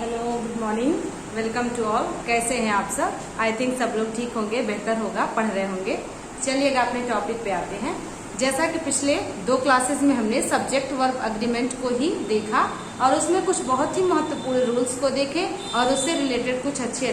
Hello, good morning, welcome to all. कैसे हैं आप सब? आई थिंक सब लोग ठीक होंगे, बेहतर होगा, पढ़ रहे होंगे। चलिएगा अपने टॉपिक पे आते हैं। जैसा कि पिछले 2 क्लासेस में हमने सब्जेक्ट वर्ब अग्रीमेंट को ही देखा और उसमें कुछ बहुत ही महत्वपूर्ण रूल्स को देखे और उससे रिलेटेड कुछ अच्छे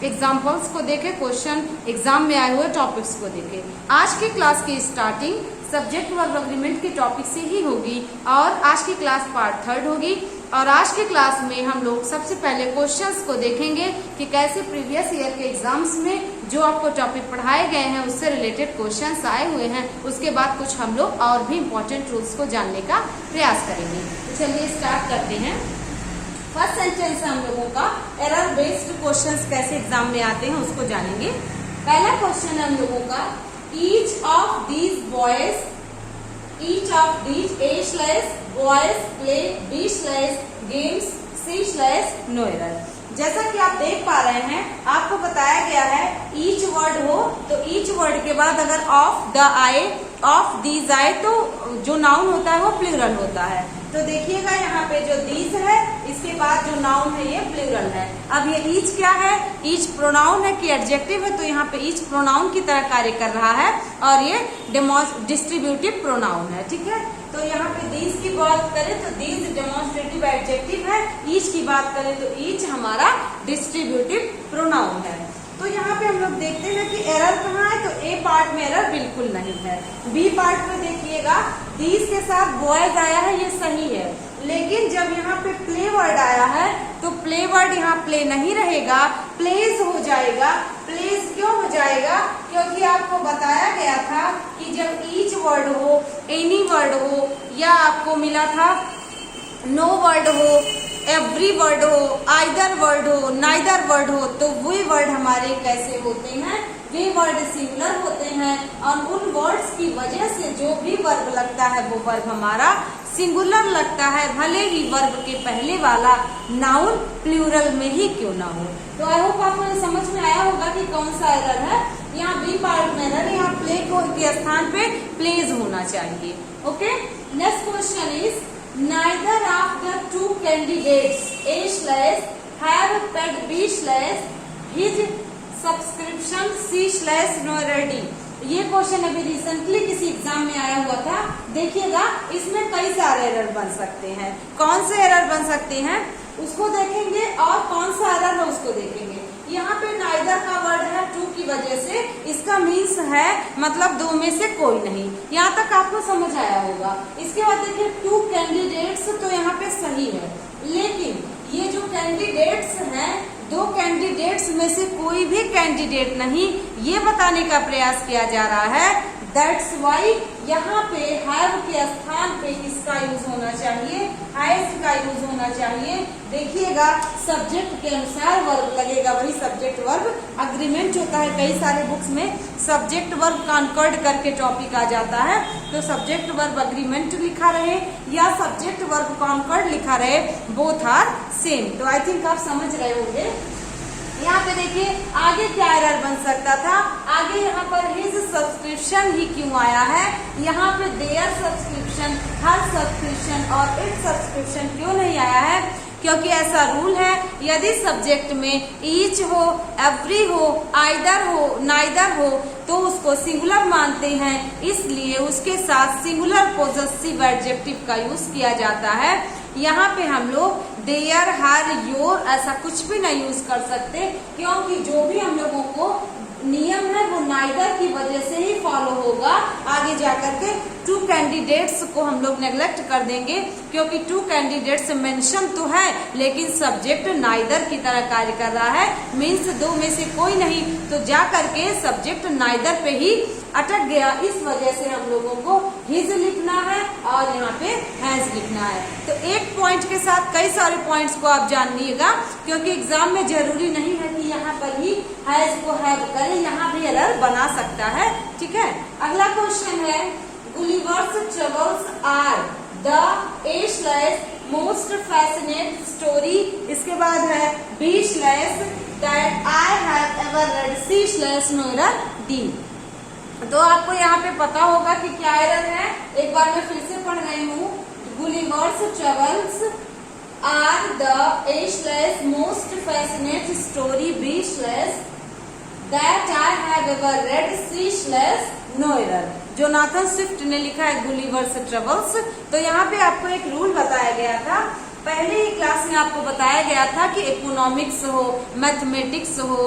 एग्जाम्पल्स को देखे, क्वेश्चन एग्जाम में आए हुए टॉपिक्स को देखे। आज की क्लास की स्टार्टिंग सब्जेक्ट वर्ब अग्रीमेंट के टॉपिक से ही होगी और आज की क्लास पार्ट 3 होगी। और आज की क्लास में हम लोग सबसे पहले क्वेश्चंस को देखेंगे कि कैसे प्रीवियस ईयर के एग्जाम्स में जो आपको टॉपिक पढ़ाए गए हैं उससे रिलेटेड क्वेश्चंस आए हुए हैं। उसके बाद कुछ हम लोग और भी इम्पोर्टेंट रूल्स को जानने का प्रयास करेंगे। तो चलिए स्टार्ट करते हैं। फर्स्ट सेंटेंस है हम लोगों का एरर बेस्ड क्वेश्चंस कैसे एग्जाम में आते हैं उसको जानेंगे। पहला क्वेश्चन है हम लोगों का each of these boys boys play B/games C/no error। जैसा कि आप देख पा रहे हैं, आपको बताया गया है ईच वर्ड हो तो ईच वर्ड के बाद अगर ऑफ द आए, ऑफ दीज आए तो जो नाउन होता है वो प्लूरल होता है। तो देखिएगा यहाँ पे जो दीज है इसके बाद जो नाउन है ये प्लूरल है। अब ये ईच क्या है? ईच प्रोनाउन है कि एडजेक्टिव है? तो यहाँ पे ईच प्रोनाउन की तरह कार्य कर रहा है और ये डिस्ट्रीब्यूटिव प्रोनाउन है। ठीक है, तो यहाँ पे दीज की बात करें तो दीज डेमोन्स्ट्रेटिव एडजेक्टिव है, ईच की बात करें तो ईच हमारा डिस्ट्रीब्यूटिव प्रोनाउन है। तो यहाँ पे हम लोग देखते हैं कि एरर कहाँ है, तो ए पार्ट में एरर बिल्कुल नहीं है। बी पार्ट में देखिएगा दीज के साथ बॉयज आया है, ये सही है, लेकिन जब यहाँ पे प्ले वर्ड आया है तो प्ले वर्ड यहाँ प्ले नहीं रहेगा, प्लेज हो जाएगा। प्लेज क्यों हो जाएगा? क्योंकि आपको बताया गया था कि जब ईच वर्ड हो, एनी वर्ड हो या आपको मिला था नो वर्ड हो, एवरी वर्ड हो, आइदर वर्ड हो, नाइदर वर्ड हो, तो वे वर्ड हमारे कैसे होते हैं? वे वर्ड सिंगुलर होते हैं और उन वर्ड्स की वजह से जो भी वर्ब लगता है वो वर्ब हमारा सिंगुलर लगता है, भले ही वर्ब के पहले वाला नाउन प्लूरल में ही क्यों ना हो। तो आई होप आपको समझ में आया होगा कि कौन सा एरर है। यहाँ बी पार्ट में एरर, यहाँ प्ले के स्थान पे प्लेज होना चाहिए। Okay, next question is neither of the two candidates A/have paid B/his subscription C/no error D। ये क्वेश्चन अभी रिसेंटली किसी एग्जाम में आया हुआ था। देखिएगा इसमें कई सारे एरर बन सकते हैं। कौन से एरर बन सकते हैं उसको देखेंगे और कौन सा एरर है उसको देखेंगे। यहाँ पे नाइदर का वर्ड है टू की वजह से, इसका मीन्स है मतलब दो में से कोई नहीं। यहाँ तक आपको समझ आया होगा। इसके बाद देखिए टू कैंडिडेट्स, तो यहाँ पे सही है, लेकिन ये जो कैंडिडेट्स हैं, 2 कैंडिडेट्स में से कोई भी कैंडिडेट नहीं, ये बताने का प्रयास किया जा रहा है। दैट्स वाई यहाँ पे हैव के स्थान पे किसका यूज होना चाहिए? हैज का यूज होना चाहिए। देखिएगा सब्जेक्ट के अनुसार वर्ब लगेगा, वही सब्जेक्ट वर्ब अग्रीमेंट होता है। कई सारे बुक्स में सब्जेक्ट वर्ब कॉन्कर्ड करके टॉपिक आ जाता है, तो सब्जेक्ट वर्ब अग्रीमेंट लिखा रहे या सब्जेक्ट वर्ब कॉन्कर्ड लिखा रहे, बोथ आर सेम। तो आई थिंक आप समझ रहे होंगे। यहाँ पे देखिए आगे क्या एरर बन सकता था। आगे यहाँ पर हिज सब्सक्रिप्शन ही क्यों आया है? यहाँ पे देयर सब्सक्रिप्शन, हर सब्सक्रिप्शन और इट सब्सक्रिप्शन क्यों नहीं आया है? क्योंकि ऐसा रूल है, यदि सब्जेक्ट में ईच हो, एवरी हो, आइदर हो, नाइदर हो तो उसको सिंगुलर मानते हैं, इसलिए उसके साथ सिंगुलर पॉजेसिव एडजेक्टिव का यूज किया जाता है। यहाँ पे हम लोग देयर, हर, योर ऐसा कुछ भी नहीं यूज कर सकते, क्योंकि जो भी हम लोगों को नियम है वो नाइदर की वजह से ही फॉलो होगा। आगे जाकर के 2 कैंडिडेट्स को हम लोग नेग्लेक्ट कर देंगे, क्योंकि 2 कैंडिडेट्स मेंशन तो है लेकिन सब्जेक्ट नाइदर की तरह कार्य कर रहा है, मीन्स 2 में से कोई नहीं, तो जा करके सब्जेक्ट नाइदर पे ही अटक गया। इस वजह से हम लोगों को हिज लिखना है और यहाँ पे हैज लिखना है। तो एक पॉइंट के साथ कई सारे पॉइंट्स को आप जान लीजिएगा, क्योंकि एग्जाम में जरूरी नहीं है कि यहाँ पर ही हैज को हैव करें, यहाँ भी एरर बना सकता है। ठीक है, अगला क्वेश्चन है Gulliver's travels are the A/most fascinating story। इसके बाद है B/that I have ever read C/no error D। तो आपको यहाँ पे पता होगा कि क्या एरर है। एक बार मैं फिर से पढ़ रही हूँ, Gulliver's travels are the A/ most fascinate story B/ that I have ever read C/ no error. Jonathan Swift ने लिखा है गुलिवर्स ट्रेवल्स। तो यहाँ पे आपको एक रूल बताया गया था, पहले ही क्लास में आपको बताया गया था कि इकोनॉमिक्स हो, मैथमेटिक्स हो,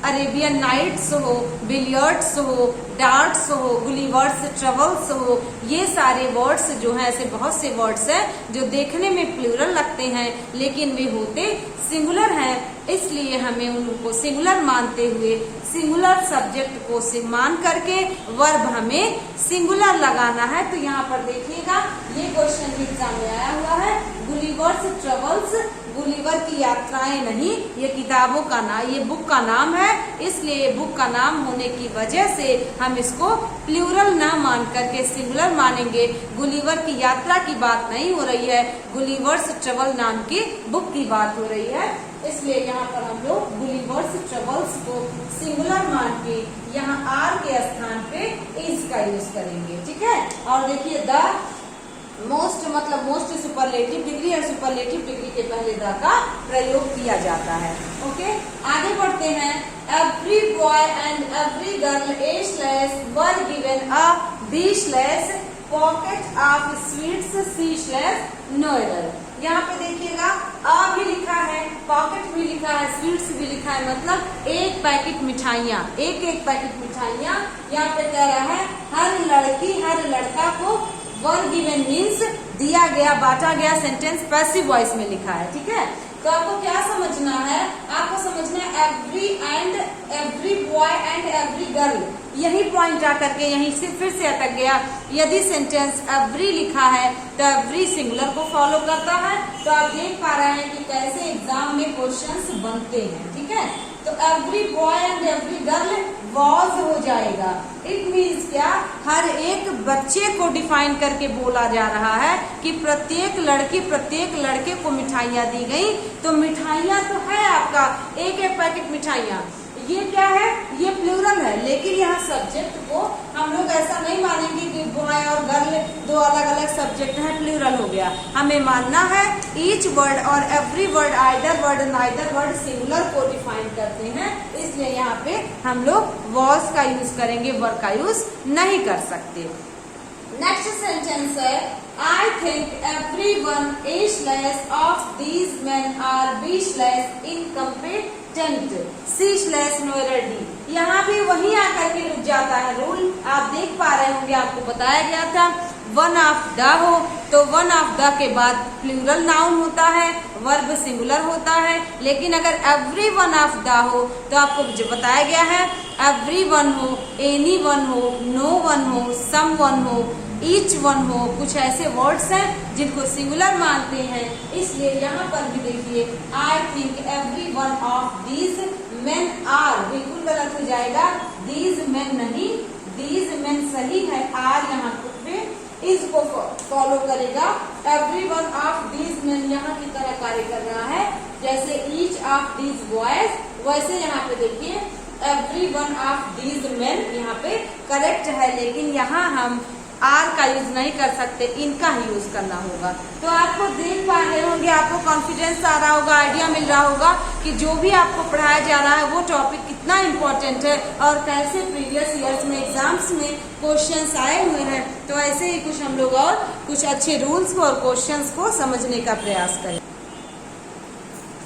अरेबियन नाइट्स हो, बिलियर्ड्स हो, डार्ट्स हो, गुलिवर्स ट्रेवल्स हो, ये सारे वर्ड्स जो हैं, ऐसे बहुत से वर्ड्स हैं जो देखने में प्लूरल लगते हैं लेकिन वे होते सिंगुलर हैं। इसलिए हमें उनको सिंगुलर मानते हुए सिंगुलर सब्जेक्ट को मान करके वर्ब हमें सिंगुलर लगाना है। तो यहाँ पर देखिएगा, ये क्वेश्चन भी एग्जाम में आया हुआ है। गुलिवर्स ट्रेवल्स, गुलिवर की यात्राएं नहीं, ये किताबों का नाम, ये बुक का नाम है, इसलिए बुक का नाम होने की वजह से हम इसको प्लूरल ना मान करके सिंगुलर मानेंगे। गुलिवर की यात्रा की बात नहीं हो रही है, गुलिवर्स ट्रेवल नाम की बुक की बात हो रही है। इसलिए यहाँ पर हम लोग गुलिवर्स ट्रेवल्स को सिंगुलर मान के यहाँ आर के स्थान पे इज का यूज करेंगे, ठीक है। और देखिए द मोस्ट मतलब मोस्ट सुपरलेटिव डिग्री और सुपरलेटिव डिग्री के पहले द का प्रयोग किया जाता है। ओके, आगे बढ़ते हैं। Every boy and every girl A/ were given a B/ pocket of sweets C/ no error. यहाँ पे देखिएगा अ भी लिखा है, पॉकेट भी लिखा है, स्वीट्स भी लिखा है, मतलब एक पैकेट मिठाइयाँ, एक पैकेट मिठाइयाँ। यहाँ पे कह रहा है हर लड़की हर लड़का को वर गिवन मीन्स दिया गया, बांटा गया। सेंटेंस पैसिव वॉइस में लिखा है, ठीक है। तो आपको क्या समझना है, आपको समझना है every boy and every girl, यही पॉइंट आकर के यहीं से फिर से अटक गया। यदि सेंटेंस एवरी लिखा है तो एवरी सिंगुलर को फॉलो करता है। तो आप देख पा रहे हैं कि कैसे एग्जाम में क्वेश्चंस बनते हैं, ठीक है। तो every boy and every girl was हो जाएगा। इट मीन्स क्या, हर एक बच्चे को डिफाइन करके बोला जा रहा है कि प्रत्येक लड़की प्रत्येक लड़के को मिठाइयाँ दी गई। तो मिठाइयाँ तो है आपका एक पैकेट मिठाइयाँ, ये क्या है, ये प्लूरल है, लेकिन यहाँ सब्जेक्ट को हम लोग ऐसा नहीं मानेंगे कि बॉय और गर्ल दो अलग अलग सब्जेक्ट हैं, प्लूरल हो गया। हमें मानना है ईच वर्ड और every word, either word neither word singular को डिफाइन करते हैं। इसलिए यहाँ पे हम लोग वॉज का यूज करेंगे, वर का यूज नहीं कर सकते। नेक्स्ट सेंटेंस है I think everyone A/ of these men are B/ incompetent C/ no error D। यहाँ भी वही आकर के रुक जाता है रूल, आप देख पा रहे होंगे, आपको बताया गया था वन ऑफ द हो तो वन ऑफ द के बाद प्लूरल नाउन होता है, वर्ब सिंगुलर होता है। लेकिन अगर एवरी वन ऑफ द हो तो आपको जो बताया गया है एवरी वन हो, एनी वन हो, नो वन हो, सम वन हो, ईच वन हो, कुछ ऐसे वर्ड्स हैं जिनको सिंगुलर मानते हैं। इसलिए यहाँ पर भी देखिए I think every one of these men are, बिल्कुल गलत हो जाएगा, दीज मेन नहीं, दीज मेन सही है, आर यहाँ पे इसको फॉलो करेगा। Every one of these men यहाँ की तरह कार्य कर रहा है, जैसे ईच ऑफ दीज बॉयज, वैसे यहाँ पे देखिए every one of these men यहाँ पे करेक्ट है, लेकिन यहाँ हम आर का यूज नहीं कर सकते, इनका ही यूज करना होगा। तो आपको देख पा रहे होंगे, आपको कॉन्फिडेंस आ रहा होगा, आइडिया मिल रहा होगा कि जो भी आपको पढ़ाया जा रहा है वो टॉपिक कितना इम्पोर्टेंट है और कैसे प्रीवियस ईयर्स में एग्जाम्स में क्वेश्चंस आए हुए हैं। तो ऐसे ही कुछ हम लोग और कुछ अच्छे रूल्स को और क्वेश्चंस को समझने का प्रयास करें।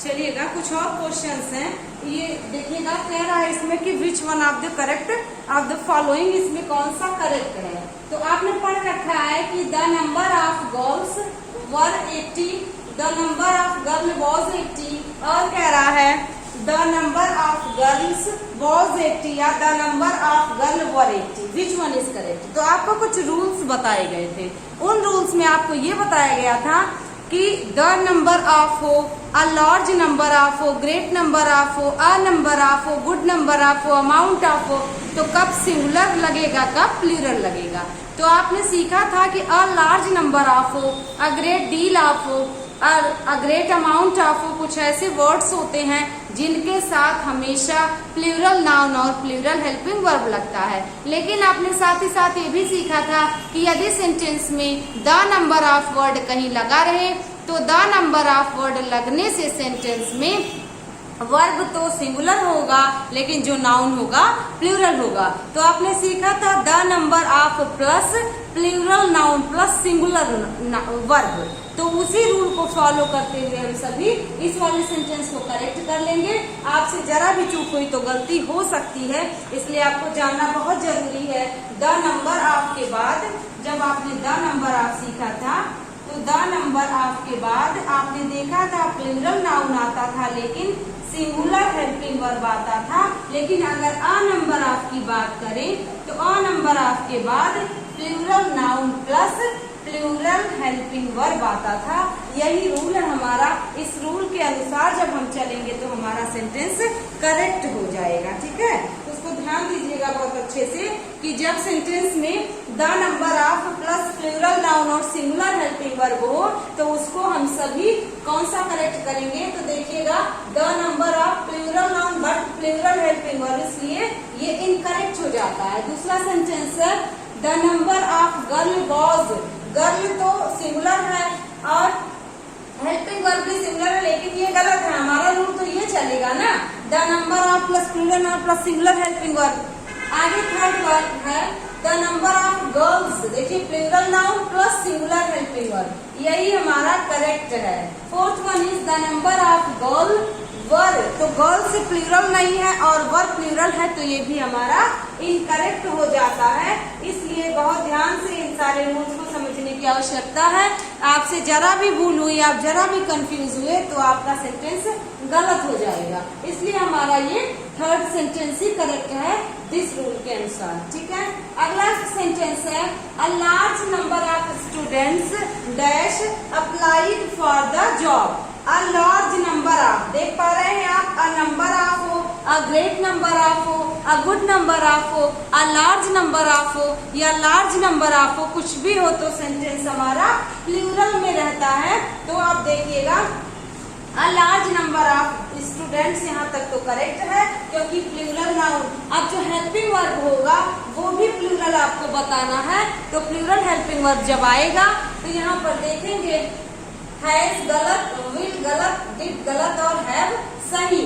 चलिएगा कुछ और क्वेश्चंस हैं, ये देखिएगा, कह रहा है इसमें कि which one of the correct of the following, इसमें कौन सा करेक्ट है। तो आपने पढ़ रखा है कि the number of girls were 80, the number of girl was 80, और कह रहा है the number of girls was 80 या the number of girl were 80, which one is correct. तो आपको कुछ रूल्स बताए गए थे, उन रूल्स में आपको ये बताया गया था कि द नंबर ऑफ हो, अ लार्ज नंबर ऑफ हो, ग्रेट नंबर ऑफ हो, अ नंबर ऑफ हो, गुड नंबर ऑफ हो, अमाउंट ऑफ हो, तो कब सिंगुलर लगेगा कब प्लूरल लगेगा। तो आपने सीखा था कि अ लार्ज नंबर ऑफ हो, अ ग्रेट डील ऑफ हो, अ ग्रेट अमाउंट ऑफ हो, कुछ ऐसे वर्ड्स होते हैं जिनके साथ हमेशा प्लूरल नाउन और प्लूरल हेल्पिंग वर्ब लगता है। लेकिन आपने साथ ही साथ ये भी सीखा था कि यदि सेंटेंस में द नंबर ऑफ वर्ड कहीं लगा रहे तो द नंबर ऑफ वर्ड लगने से सेंटेंस में वर्ब तो सिंगुलर होगा लेकिन जो नाउन होगा प्लूरल होगा। तो आपने सीखा था the number of plus plural noun plus singular verb. तो उसी रूल को फॉलो करते हुए हम सभी इस वाले सेंटेंस को करेक्ट कर लेंगे। आपसे जरा भी चूक हुई तो गलती हो सकती है, इसलिए आपको जानना बहुत जरूरी है। द नंबर ऑफ के बाद जब आपने द नंबर ऑफ सीखा था तो द नंबर ऑफ के बाद आपने देखा था प्लूरल नाउन आता था लेकिन सिंगुलर हेल्पिंग वर्ब आता था। लेकिन अगर अ नंबर ऑफ की बात करें तो अ नंबर ऑफ के बाद plural noun plus plural helping verb आता था। यही रूल है हमारा। इस रूल के अनुसार जब हम चलेंगे तो हमारा सेंटेंस करेक्ट हो जाएगा। ठीक है, तो उसको ध्यान दीजिएगा बहुत अच्छे से कि जब सेंटेंस में the number of plus plural noun और सिंगुलर हेल्पिंग वर्ब हो तो उसको हम सभी कौन सा करेक्ट करेंगे। तो देखिएगा the number of plural noun but plural helping verb, इसलिए ये इनकरेक्ट हो जाता है। दूसरा सेंटेंस है the number of girl was. Girl तो सिंगुलर है और हेल्पिंग वर्ब भी सिंगुलर है, लेकिन ये गलत है। हमारा रूल तो ये चलेगा ना, the number of plus plural noun plus singular helping verb. आगे थर्ड वर्ब है द नंबर ऑफ गर्ल्स। देखिए plural noun plus singular helping verb, यही हमारा करेक्ट है। Fourth one is the number of girl were. तो girl से plural नहीं है और वर प्लूरल है, तो ये भी हमारा इनकरेक्ट हो जाता है। इसलिए बहुत ध्यान से इन सारे रूल्स को समझने की आवश्यकता है। आपसे जरा भी भूल हुई, आप जरा भी कंफ्यूज हुए तो आपका सेंटेंस गलत हो जाएगा। इसलिए हमारा ये थर्ड सेंटेंस ही करेक्ट है दिस रूल के अनुसार। ठीक है, अगला सेंटेंस है a large number of students dash applied for the job. A large number of, देख पा रहे हैं आप, अ नंबर ऑफ हो, अ ग्रेट नंबर ऑफ हो, अ गुड नंबर ऑफ हो, अ लार्ज नंबर ऑफ हो या लार्ज नंबर ऑफ हो, कुछ भी हो तो सेंटेंस हमारा प्लूरल में रहता है। तो आप देखिएगा a large number of students यहाँ तक तो करेक्ट है क्योंकि प्लूरल नाउन। अब जो हेल्पिंग वर्ब होगा वो भी प्लूरल आपको बताना है। तो प्लूरल हेल्पिंग वर्ब जब आएगा तो यहाँ पर देखेंगे हैज गलत, विल गलत, डिड गलत और हैव सही।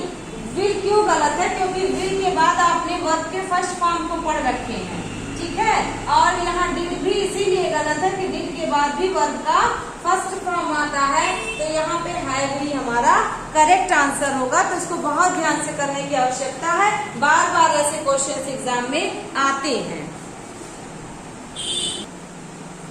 विल क्यों गलत है? क्योंकि विल के बाद आपने वर्ब के फर्स्ट फॉर्म को पढ़ रखे हैं। ठीक है, और यहाँ डिड भी इसीलिए गलत है कि डिड के बाद भी वर्ब का फर्स्ट फॉर्म आता है। तो यहाँ पे हैव ही हमारा करेक्ट आंसर होगा। तो इसको बहुत ध्यान से करने की आवश्यकता है, बार बार ऐसे क्वेश्चन एग्जाम में आते हैं।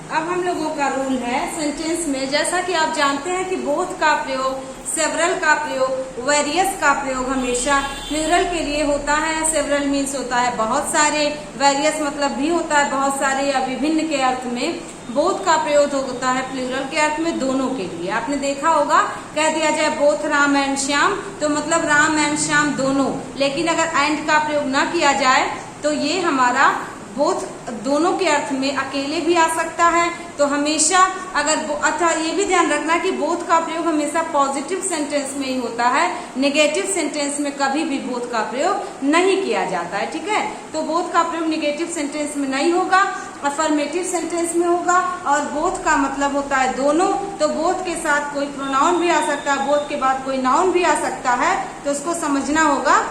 अब हम लोगों का रूल है सेंटेंस में, जैसा कि आप जानते हैं कि बोथ का प्रयोग, सेवरल का प्रयोग, वेरियस का प्रयोग हमेशा प्लूरल के लिए होता है। सेवरल मीन्स होता है बहुत सारे, वेरियस मतलब भी होता है बहुत सारे या विभिन्न के अर्थ में। बोथ का प्रयोग होता है प्लूरल के अर्थ में दोनों के लिए। आपने देखा होगा कह दिया जाए बोथ राम एंड श्याम तो मतलब राम एंड श्याम दोनों, लेकिन अगर एंड का प्रयोग न किया जाए तो ये हमारा बोथ दोनों के अर्थ में अकेले भी आ सकता है। तो हमेशा अगर अच्छा ये भी ध्यान रखना कि बोथ का प्रयोग हमेशा पॉजिटिव सेंटेंस में ही होता है, नेगेटिव सेंटेंस में कभी भी बोथ का प्रयोग नहीं किया जाता है। ठीक है, तो बोथ का प्रयोग नेगेटिव सेंटेंस में नहीं होगा, अफर्मेटिव सेंटेंस में होगा। और बोथ का मतलब होता है दोनों, तो बोथ के साथ कोई प्रोनाउन भी आ सकता है, बोथ के बाद कोई नाउन भी आ सकता है, तो उसको समझना होगा।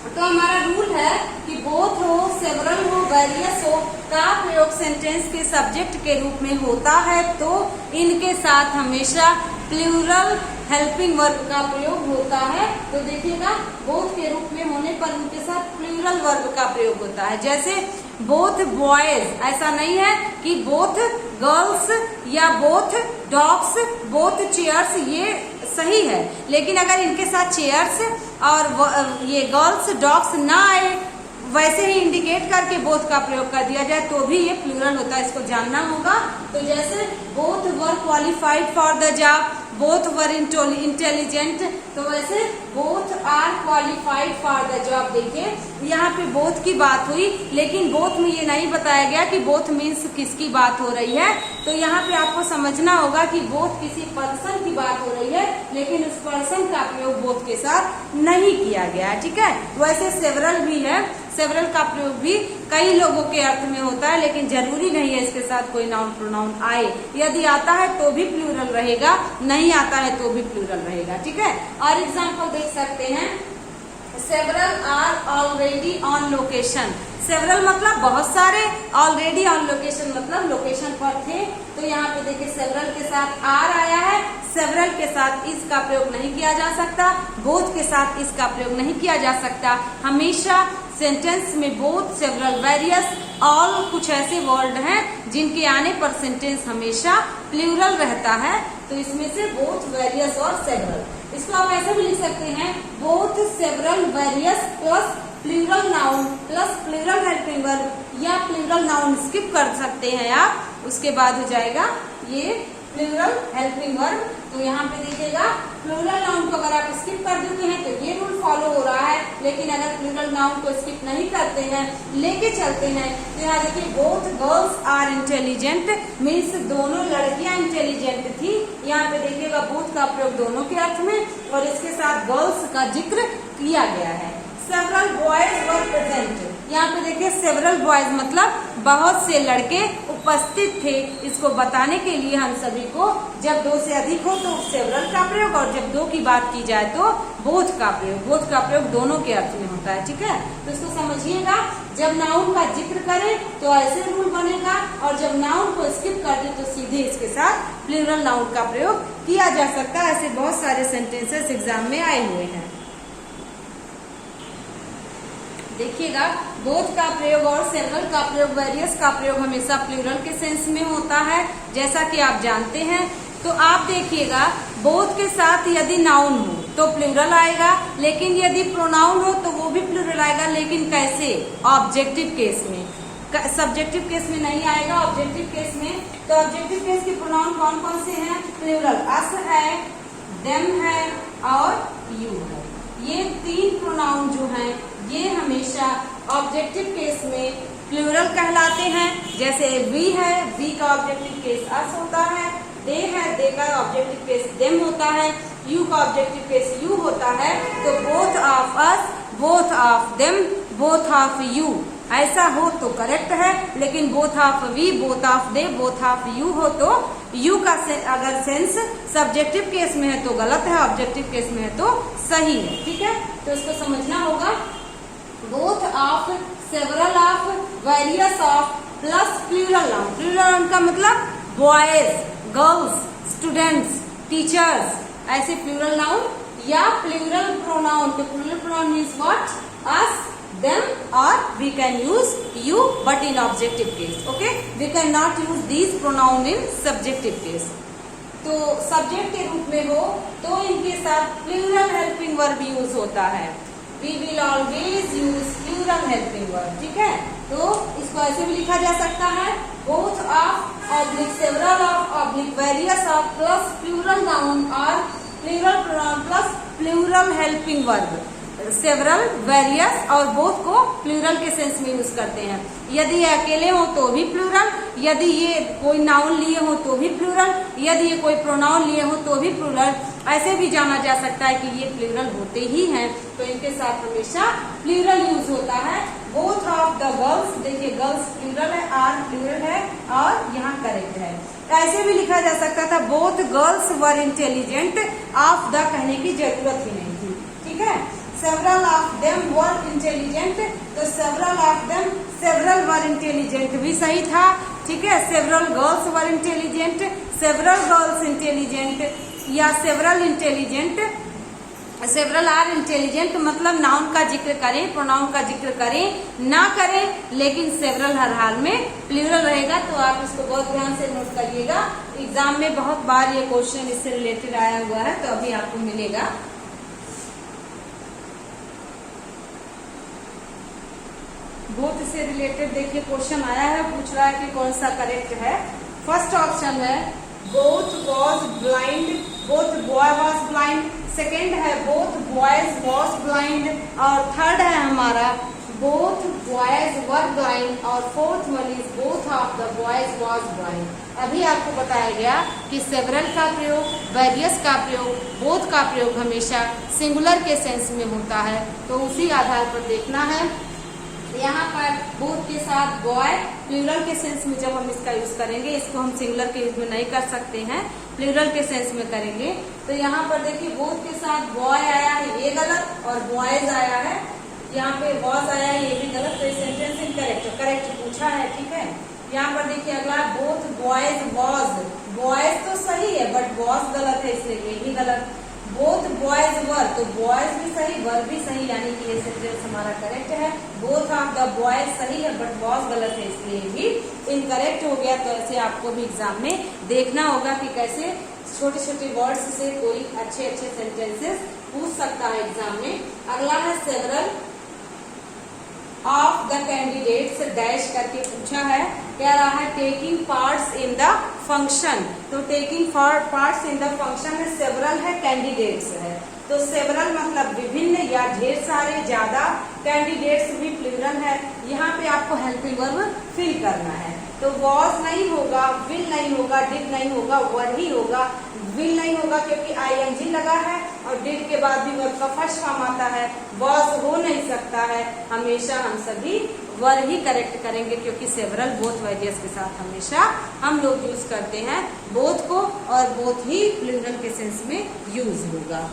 तो हमारा रूल है कि बोथ हो, सेवरल हो, वेरियस हो का प्रयोग सेंटेंस के सब्जेक्ट के रूप में होता है तो इनके साथ हमेशा प्लूरल हेल्पिंग वर्ब का प्रयोग होता है। तो देखिएगा बोथ के रूप में होने पर उनके साथ प्लूरल वर्ब का प्रयोग होता है। जैसे बोथ बॉयज, ऐसा नहीं है कि बोथ गर्ल्स या बोथ डॉग्स, बोथ चेयर्स, ये सही है। लेकिन अगर इनके साथ चेयर्स और ये गर्ल्स डॉग्स ना आए, वैसे ही इंडिकेट करके बोथ का प्रयोग कर दिया जाए तो भी ये प्लूरल होता है, इसको जानना होगा। तो जैसे both were qualified for the job, both were intelligent, तो वैसे both are qualified for the job. देखिए यहाँ पे बोथ की बात हुई, लेकिन बोथ में ये नहीं बताया गया कि बोथ मीन्स किसकी बात हो रही है। तो यहाँ पे आपको समझना होगा कि बोथ किसी पर्सन की बात हो रही है, लेकिन उस पर्सन का प्रयोग बोथ के साथ नहीं किया गया है। ठीक है, वैसे सेवरल भी है, सेवरल का प्रयोग भी कई लोगों के अर्थ में होता है, लेकिन जरूरी नहीं है इसके साथ कोई नाउन प्रोनाउन आए। यदि आता है तो भी प्लूरल रहेगा, नहीं आता है तो भी प्लूरल रहेगा। ठीक है, और एग्जाम्पल देख सकते हैं, several are already on location. Several मतलब बहुत सारे, ऑलरेडी ऑन लोकेशन मतलब लोकेशन पर थे। तो यहाँ पे देखिए सेवरल के साथ आर आया है, सेवरल के साथ इस का प्रयोग नहीं किया जा सकता, बोथ के साथ इसका प्रयोग नहीं किया जा सकता। हमेशा सेंटेंस में बोथ, सेवरल, वेरियस, ऑल कुछ ऐसे वर्ड हैं जिनके आने पर सेंटेंस हमेशा प्लूरल रहता है। तो इसमें से बोथ, वेरियस और सेवरल, इसको आप ऐसे भी लिख सकते हैं, both, several, various plus plural noun plus plural helping verb, या प्लूरल नाउन स्किप कर सकते हैं आप, उसके बाद हो जाएगा ये प्लूरल हेल्पिंग वर्ब। तो यहाँ पे देखिएगा प्लूरल नाउन को अगर आप स्किप कर देते हैं तो ये रूल फॉलो हो रहा है, लेकिन अगर प्लूरल नाउन को स्किप नहीं करते हैं, लेके चलते हैं, तो यहाँ देखिए both girls are intelligent, means दोनों लड़कियां इंटेलिजेंट थी। यहाँ पे देखिएगा बोथ का प्रयोग दोनों के अर्थ में, और इसके साथ गर्ल्स का जिक्र किया गया है। सेवरल बॉयज वर प्रेजेंट, यहाँ पे देखिए सेवरल बॉयज मतलब बहुत से लड़के उपस्थित थे। इसको बताने के लिए हम सभी को जब दो से अधिक हो तो सेवरल का प्रयोग, और जब दो की बात की जाए तो बोथ का प्रयोग। बोथ का प्रयोग दोनों के अर्थ में होता है। ठीक है, तो इसको समझिएगा, जब नाउन का जिक्र करें तो ऐसे रूल बनेगा, और जब नाउन को स्किप कर दे तो सीधे इसके साथ प्लूरल नाउन का प्रयोग किया जा सकता है। ऐसे बहुत सारे सेंटेंसेस एग्जाम में आए हुए हैं। देखिएगा बोथ का प्रयोग और सेवरल का प्रयोग, वेरियस का प्रयोग हमेशा प्लूरल के सेंस में होता है, जैसा कि आप जानते हैं। तो आप देखिएगा बोथ के साथ यदि नाउन हो तो प्लूरल आएगा, लेकिन यदि प्रोनाउन हो तो वो भी प्लूरल आएगा, लेकिन कैसे? ऑब्जेक्टिव केस में, सब्जेक्टिव केस में नहीं आएगा, ऑब्जेक्टिव केस में। तो ऑब्जेक्टिव केस के प्रोनाउन कौन कौन से हैं? प्लूरल, अस है, देम है और यू है। ये तीन प्रोनाउन जो हैं ये हमेशा ऑब्जेक्टिव केस में प्लूरल कहलाते हैं। जैसे वी है, वी का ऑब्जेक्टिव केस अस होता है, दे है, दे का ऑब्जेक्टिव केस देम होता है, यू का ऑब्जेक्टिव केस यू होता है। तो both of us, both of them, both of you, ऐसा हो तो करेक्ट है, लेकिन both of we, both of they, both of you हो तो यू का अगर सेंस सब्जेक्टिव केस में है तो गलत है, ऑब्जेक्टिव केस में है तो सही है। ठीक है, तो इसको समझना होगा। Both of, several of, various of plus plural noun. Plural noun का मतलब बॉयज, गर्ल्स, स्टूडेंट्स, टीचर्स, ऐसे प्लूरल नाउन, या प्लूरल प्रोनाउन। तो plural pronoun means what? Us, them, or we can use you but in objective case. Okay, we cannot use these pronoun in subjective case. तो subject के रूप में हो तो इनके साथ प्लूरल हेल्पिंग वर्ब यूज होता है। We will always use plural helping verb. ठीक है, तो इसको ऐसे भी लिखा जा सकता है, both of oblique several of oblique various of plus plural noun और plural pronoun plus plural helping verb। Several, various और बोथ को प्लूरल के सेंस में यूज करते हैं। यदि ये अकेले हो तो भी प्लूरल, यदि ये कोई नाउन लिए हो तो भी प्लूरल, यदि ये कोई प्रोनाउन लिए हो तो भी प्लूरल। ऐसे भी जाना जा सकता है कि ये प्लूरल होते ही हैं, तो इनके साथ हमेशा प्लूरल यूज होता है। बोथ ऑफ द गर्ल्स, देखिए गर्ल्स प्लूरल है, आर प्लूरल है और यहाँ करेक्ट है। ऐसे भी लिखा जा सकता था, both girls were intelligent, of the कहने की जरूरत ही नहीं थी। ठीक है, several of them were intelligent, तो several of them, several were intelligent भी सही था। ठीक है, several girls were intelligent, several girls intelligent, या several intelligent, several are intelligent मतलब नाउन का जिक्र करें, प्रोनाउन का जिक्र करें ना करें, लेकिन several हर हाल में प्लूरल रहेगा। तो आप इसको बहुत ध्यान से नोट करिएगा, एग्जाम में बहुत बार ये क्वेश्चन इससे रिलेटेड आया हुआ है, तो अभी आपको मिलेगा। बोथ से रिलेटेड देखिए क्वेश्चन आया है, पूछ रहा है कि कौन सा करेक्ट है। फर्स्ट ऑप्शन है both was blind, both boy was blind. Second है बोथ बॉयज वॉज ब्लाइंड, और थर्ड है हमारा बोथ बॉयज वर ब्लाइंड, और fourth one is both of the boys was blind. अभी आपको बताया गया कि सेवरल का प्रयोग, वेरियस का प्रयोग, बोथ का प्रयोग हमेशा सिंगुलर के सेंस में होता है, तो उसी आधार पर देखना है यहाँ पर बोथ के साथ बॉय, प्लूरल के सेंस में जब हम इसका यूज करेंगे, इसको हम सिंगुलर के यूज में नहीं कर सकते हैं, प्लूरल के सेंस में करेंगे। तो यहाँ पर देखिए बोथ के साथ बॉय आया है, ये गलत, और बॉयज आया है, यहाँ पे वॉज आया है, ये भी गलत। तो सेंटेंस इनकरेक्ट, करेक्ट पूछा है, ठीक है। यहाँ पर देखिए अगला, बोथ बॉयज वॉज, बॉयज तो सही है बट वॉज गलत है, इसलिए ये भी गलत। बोथ बॉयज वर, तो बॉयज भी सही, वर भी सही, यानी कि ये सेंटेंस हमारा करेक्ट है। बोथ ऑफ द बॉयज सही है बट वॉज गलत है, इसलिए भी इनकरेक्ट हो गया। तो ऐसे आपको भी एग्जाम में देखना होगा कि कैसे छोटे छोटे वर्ड्स से कोई अच्छे अच्छे सेंटेंसेस पूछ सकता है एग्जाम में। अगला है several of the candidates dash करके पूछा है, कह रहा है taking parts in the function. तो taking parts in the function है, सेवरल है, कैंडिडेट्स है। तो सेवरल मतलब विभिन्न या ढेर सारे, ज्यादा, कैंडिडेट्स भी प्लूरल है। यहाँ पे आपको हेल्पिंग वर्ब फिल करना है। तो वॉज नहीं होगा, विल नहीं होगा, डिड नहीं होगा, वर ही होगा। विल नहीं होगा क्योंकि आईएनजी लगा है, और डिड के बाद भी वर्ब का फर्स्ट फॉर्म आता है। वॉज हो नहीं सकता है, हमेशा हम सभी वर ही करेक्ट करेंगे क्योंकि सेवरल बोथ वेरियस के साथ हमेशा हम लोग यूज करते हैं बोथ को, और बोथ ही प्लूरल के सेंस में यूज होगा।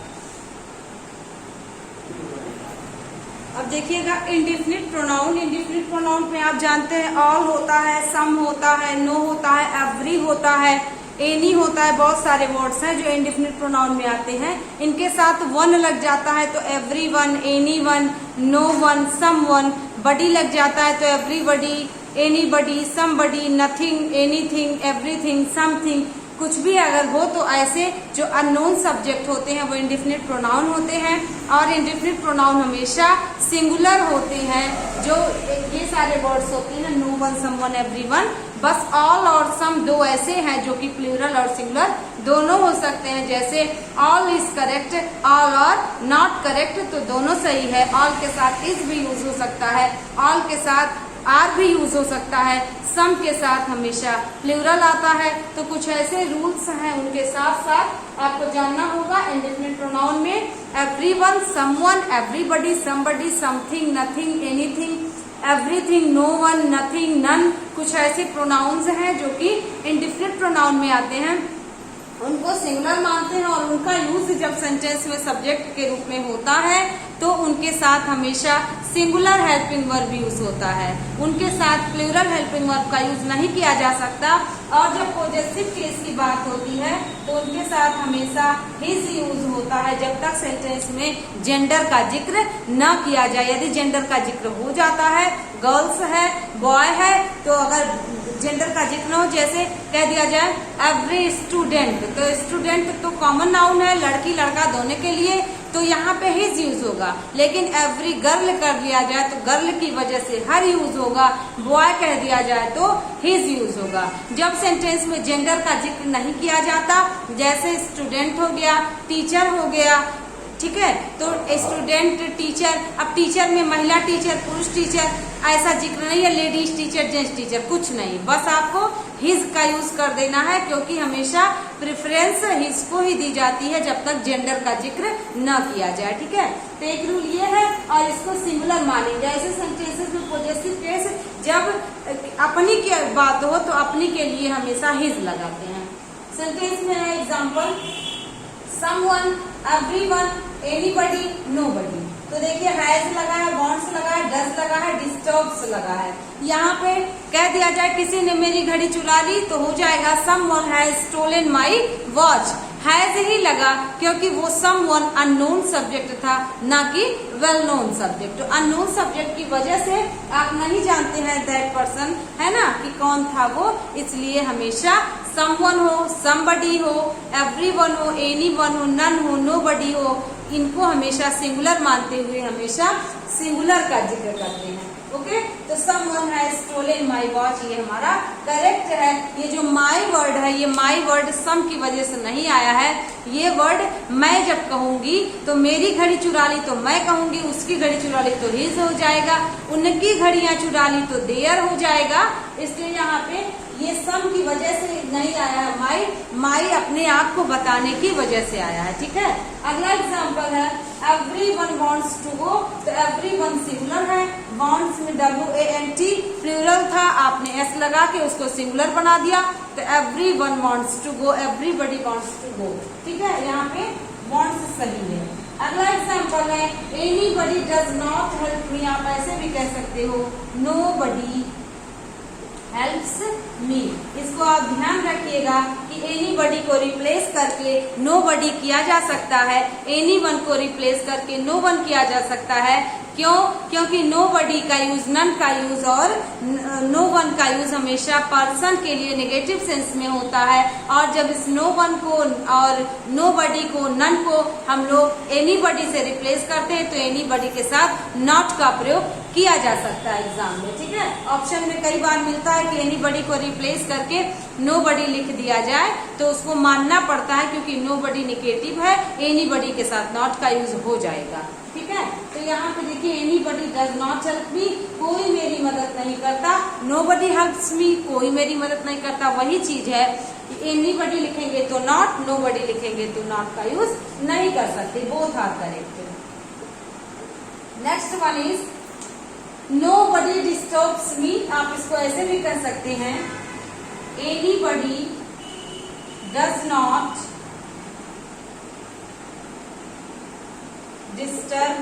अब देखिएगा इंडिफिनिट प्रोनाउन। इंडिफिनिट प्रोनाउन में आप जानते हैं ऑल होता है, सम होता है, नो होता है, एवरी होता है, एनी होता है। बहुत सारे वर्ड्स हैं जो इंडिफिनिट प्रोनाउन में आते हैं। इनके साथ वन लग जाता है तो every one, any one, no one, some one. Body लग जाता है तो everybody, anybody, somebody, nothing, anything, everything, something. कुछ भी अगर हो तो ऐसे जो अननोन सब्जेक्ट होते हैं वो इंडिफिनिट प्रोनाउन होते हैं, और इंडिफिनिट प्रोनाउन हमेशा सिंगुलर होते हैं। जो ये सारे वर्ड्स होते हैं, no one, some one, every one, बस ऑल और सम दो ऐसे हैं जो कि प्लूरल और सिंगुलर दोनों हो सकते हैं। जैसे ऑल इज करेक्ट, ऑल और नॉट करेक्ट, तो दोनों सही है। ऑल के साथ इज भी यूज हो सकता है, ऑल के साथ आर भी यूज हो सकता है, सम के साथ हमेशा प्लूरल आता है। तो कुछ ऐसे रूल्स हैं, उनके साथ साथ आपको जानना होगा। इंडेफिनिट प्रोनाउन में everyone, someone, everybody, somebody, something, nothing, anything, everything, no one, nothing, none. कुछ ऐसे प्रोनाउंस हैं जो कि इंडेफिनिट प्रोनाउन में आते हैं, उनको सिंगुलर मानते हैं, और उनका यूज जब सेंटेंस में सब्जेक्ट के रूप में होता है तो उनके साथ हमेशा सिंगुलर हेल्पिंग वर्ब यूज होता है। उनके साथ प्लूरल हेल्पिंग वर्ब का यूज नहीं किया जा सकता। और जब पॉजेसिव केस की बात होती है तो उनके साथ हमेशा हिज यूज होता है जब तक सेंटेंस में जेंडर का जिक्र न किया जाए। यदि जेंडर का जिक्र हो जाता है, गर्ल्स है, बॉय है, तो अगर जेंडर का जिक्र हो, जैसे कह दिया जाए एवरी स्टूडेंट, तो स्टूडेंट तो कॉमन नाउन है, लड़की लड़का दोनों के लिए, तो यहाँ पे हिज यूज होगा। लेकिन एवरी गर्ल कर दिया जाए तो गर्ल की वजह से हर यूज होगा। बॉय कह दिया जाए तो हिज यूज होगा। जब सेंटेंस में जेंडर का जिक्र नहीं किया जाता, जैसे स्टूडेंट हो गया, टीचर हो गया, ठीक है, तो स्टूडेंट, टीचर, अब टीचर में महिला टीचर, पुरुष टीचर, ऐसा जिक्र नहीं है, लेडीज टीचर, जेंट्स टीचर, कुछ नहीं, बस आपको हिज का यूज कर देना है क्योंकि हमेशा प्रेफरेंस हिज को ही दी जाती है जब तक जेंडर का जिक्र न किया जाए। ठीक है, तो एक रूल ये है, और इसको सिंगुलर मानेंगे। ऐसे सेंटेंसेस में पॉजेसिव केस जब अपनी की बात हो तो अपनी के लिए हमेशा हिज लगाते हैं। सेंटेंस में है example, someone, everyone, anybody, nobody। तो देखिए हैज लगा है, वॉन्ट्स लगा है, डज लगा है, डिस्टर्ब्स लगा है। यहाँ पे कह दिया जाए किसी ने मेरी घड़ी चुरा ली तो हो जाएगा someone has stolen my watch। Has he लगा क्योंकि वो someone अननोन सब्जेक्ट था, ना कि वेल नोन सब्जेक्ट। तो अननोन सब्जेक्ट की वजह से आप नहीं जानते हैं दैट पर्सन, है ना, कि कौन था वो, इसलिए हमेशा someone हो, somebody हो, everyone हो, anyone हो, none हो, nobody हो, इनको हमेशा सिंगुलर मानते हुए हमेशा सिंगुलर का जिक्र करते हैं। ओके, तो someone has stolen my watch, ये हमारा करेक्ट है। ये जो my वर्ड है, ये my वर्ड सम की वजह से नहीं आया है। ये वर्ड मैं जब कहूंगी तो मेरी घड़ी चुरा ली तो मैं कहूंगी, उसकी घड़ी चुरा ली तो his हो जाएगा, उनकी घड़ियां चुरा ली तो their हो जाएगा। इसलिए यहाँ पे ये सम की वजह से नहीं आया है, माई अपने आप को बताने की वजह से आया है। ठीक है, अगला एग्जांपल है everyone wants to go, तो everyone सिंगुलर है, wants में WANT प्लूरल था, आपने S लगा के उसको सिंगुलर बना दिया, तो everyone wants to go, everybody wants to go। ठीक है, यहाँ पे wants सही है। अगला एग्जांपल है anybody does not help me, आप ऐसे भी कह सकते हो nobody helps me। इसको आप ध्यान रखिएगा कि anybody को रिप्लेस करके nobody किया जा सकता है, anyone को रिप्लेस करके no one किया जा सकता है। क्यों? क्योंकि nobody का यूज, none का यूज और no one का यूज हमेशा पर्सन के लिए नेगेटिव सेंस में होता है, और जब इस no one को और nobody को, none को हम लोग anybody से रिप्लेस करते हैं तो anybody के साथ not का प्रयोग किया जा सकता है एग्जाम में। ठीक है, ऑप्शन में कई बार मिलता है कि एनीबॉडी को रिप्लेस करके नोबडी लिख दिया जाए, तो उसको मानना पड़ता है क्योंकि नोबडी नेगेटिव है, एनीबॉडी के साथ नॉट का यूज हो जाएगा। ठीक है, तो यहाँ पे देखिए anybody does not help me, कोई मेरी मदद नहीं करता, नोबडी हेल्प्स मी, कोई मेरी मदद नहीं करता। वही चीज है, एनीबॉडी लिखेंगे तो नॉट, नोबडी लिखेंगे तो नॉट का यूज नहीं कर सकते, both are correct. Next one is nobody disturbs me, आप इसको ऐसे भी कर सकते हैं anybody does not disturb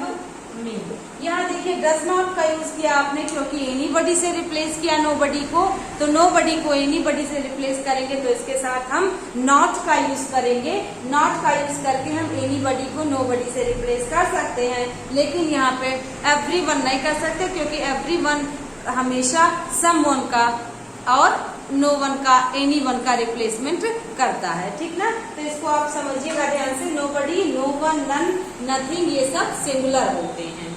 me। यहाँ देखिए does not का यूज किया आपने क्योंकि anybody से रिप्लेस किया nobody को, तो nobody को anybody से रिप्लेस करेंगे तो इसके साथ हम not का यूज करेंगे, not का यूज करके हम anybody को nobody से रिप्लेस कर सकते हैं। लेकिन यहाँ पे everyone नहीं कर सकते क्योंकि everyone हमेशा someone का और no one का, anyone का रिप्लेसमेंट करता है। ठीक ना, तो इसको आप समझिएगा ध्यान से, nobody, no one, none, nothing, ये सब सिंगुलर होते हैं।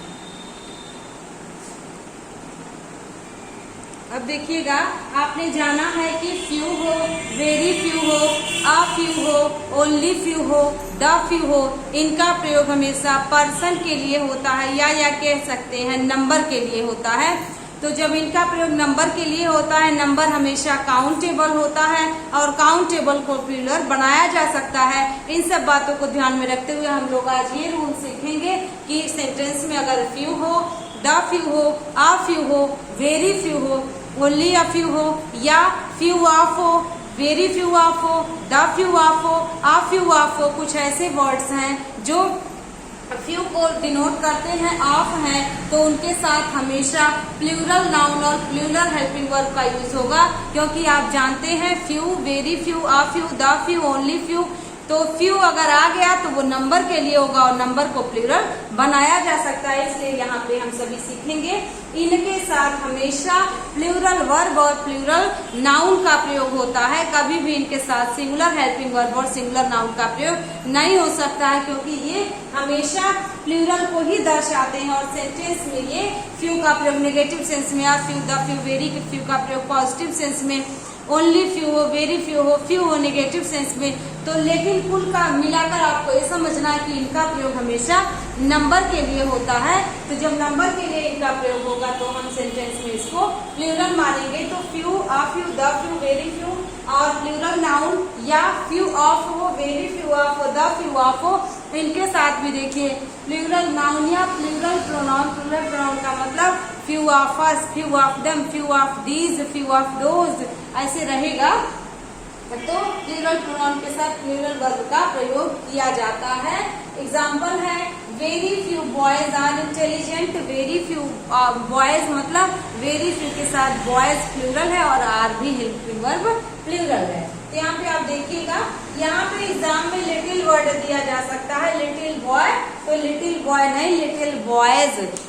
अब देखिएगा, आपने जाना है कि फ्यू हो, वेरी फ्यू हो, अ फ्यू हो, ओनली फ्यू हो, द फ्यू हो, इनका प्रयोग हमेशा पर्सन के लिए होता है या कह सकते हैं नंबर के लिए होता है। तो जब इनका प्रयोग नंबर के लिए होता है, नंबर हमेशा काउंटेबल होता है और काउंटेबल को प्लूरल बनाया जा सकता है। इन सब बातों को ध्यान में रखते हुए हम लोग आज ये रूल सीखेंगे कि सेंटेंस में अगर फ्यू हो, द फ्यू हो, अ फ्यू हो, वेरी फ्यू हो, ओनली अ फ्यू हो, या फ्यू ऑफ हो, वेरी फ्यू ऑफ हो, द फ्यू ऑफ हो, अ फ्यू ऑफ हो, कुछ ऐसे वर्ड्स हैं जो फ्यू को डिनोट करते हैं, ऑफ हैं, तो उनके साथ हमेशा प्लूरल नाउन और प्लूरल हेल्पिंग वर्ब का यूज होगा। क्योंकि आप जानते हैं few, very few, a few, the few, only few, तो फ्यू अगर आ गया तो वो नंबर के लिए होगा और नंबर को प्लूरल बनाया जा सकता है। इसलिए यहाँ पे हम सभी सीखेंगे इनके साथ हमेशा प्लूरल वर्ब और प्लूरल नाउन का प्रयोग होता है। कभी भी इनके साथ सिंगुलर हेल्पिंग वर्ब और सिंगुलर नाउन का प्रयोग नहीं हो सकता है, क्योंकि ये हमेशा प्लूरल को ही दर्शाते हैं। और सेंटेंस में ये फ्यू का प्रयोग नेगेटिव सेंस में, आ few, the few, very few का प्रयोग पॉजिटिव सेंस में, ओनली फ्यू हो, वेरी फ्यू हो नेगेटिव सेंस में। तो लेकिन कुल का मिलाकर आपको ये समझना है कि इनका प्रयोग हमेशा नंबर के लिए होता है। तो जब नंबर के लिए इनका प्रयोग होगा तो हम सेंटेंस में इसको प्लूरल मानेंगे। तो few, a few, the few, very few और प्लूरल नाउन या फ्यू ऑफ हो, वेरी फ्यू ऑफ हो, द फ्यू ऑफ हो, इनके साथ भी देखिए प्लूरल नाउन या प्लूरल प्रोनाउन। प्लूरल प्रोनाउन का मतलब few of us, few of them, few of these, few of those, ऐसे रहेगा। तो प्लूरल प्रोनाउन के साथ प्लूरल वर्ब का प्रयोग किया जाता है। एग्जाम्पल है very few boys are intelligent, very few boys मतलब वेरी फ्यू के साथ बॉयज प्लूरल है और आर भी हेल्पिंग वर्ब प्लूरल है। तो यहाँ पे आप देखिएगा, यहाँ पे एग्जाम में लिटिल वर्ड दिया जा सकता है, लिटिल बॉय, तो लिटिल बॉय नहीं, लिटिल बॉयज